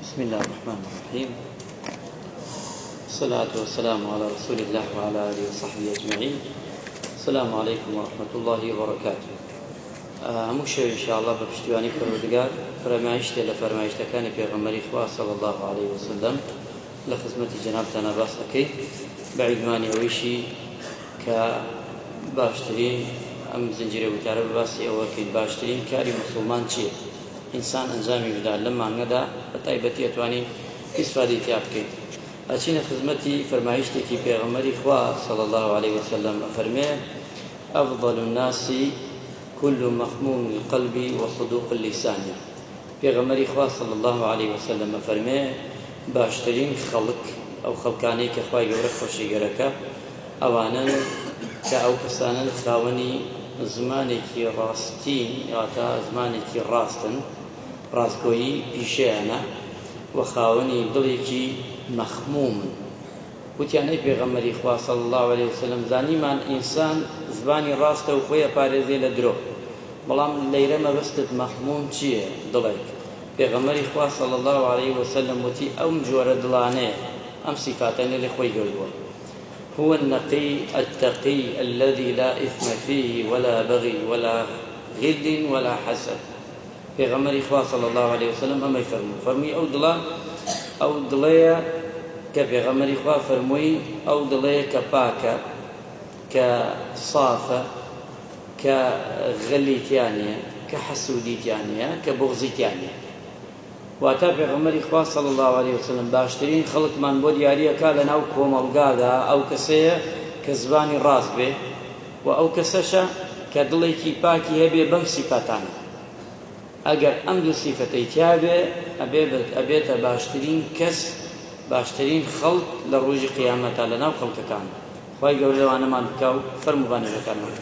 بسم الله الرحمن الرحيم. الصلاة والسلام على رسول الله وعلى آله وصحبه أجمعين. السلام عليكم ورحمة الله وبركاته. هموشه إن شاء الله بپشتیوانی پروردگار فرمایشته لفرمایشتەکانی پێغەمبەری خوا صلی الله عليه وسلم لە خزمەتی جەنابتانە باس دەکەی بە عیلمانی ئەوەیشی کە باشترین ئەم زنجیرە وتارە بە باسی ئەوەکەین باشترین کاری موسڵمان چییە؟ ئینسان ئەنجامی بدا لەم مانگەدا بە تایبەتی ئەتوانی ئیسفادەی تیا بکەین. ئەچینە خزمەتی فەرمایشتێکی پێغەمبەری خوا صلی الله عليه وسلم ئەفەرمێ أفضل الناس كل مخموم القلب وصدوق اللسان. پێغەمبەری خوا صلی الله عليه وسلم ئەفەرمێ باشترین خەڵک ئەو خەڵکانەی کە خوای گەورە خۆشیگەرەکە ئەوانن کە ئەو کەسانن خاوەنی زمانێکی ڕاستین یاتا زمانێکی ڕاستن ڕاستگۆیی پیشەیانە و خاوەنی دڵێکی مەخمومن. وتیانەی پێغەمبەری خوا صلی الله عليه وسلم زانیمان ئینسان زبانی ڕاستە و خۆی ئەپارێزێ لە درۆ، بەڵام لەیرە مەبەستت مەخموم چییە؟ دڵێک. پێغەمبەری خوا صلی الله عليه وسلم وتی ئەم جۆرە دڵانەیە ئەم سیفاتانە لێ خۆی گەوردووە. هو النقي التقي الذي لا إثم فيه ولا بغي ولا غل ولا حسد. پێغەمبەری خوا صلی الله عليه وسلم ئەمەی فەرمووی ئەو دڵەیە کە پێغەمبەری خوا فەرمووی ئەو دڵەیە کە پاکە، کە سافە، کە غەلی تیانە، کە حەسوودی تیانە، کە بوغزی تیانە. واتە پێغەمبەری خوا صلی الله عليه وسلم باشترین خەڵکمان بۆ دیاریەکە لە ناو کۆمەڵگادا ئەو کەسەیە کە زبانی ڕاست بێ و ئەو کەسەشە کە دڵێکی پاکی هەبێ بەم سیفەتانە. ئەگەر ئەم دوو سیفەتەی تیا بێ ئەبێتە باشترین کەس، باشترین خەڵک لە ڕۆژی قیامەتە لە ناو خەڵکەکان. خوای گەورە لەوانەمان بکە و فەرموبانەکانمان.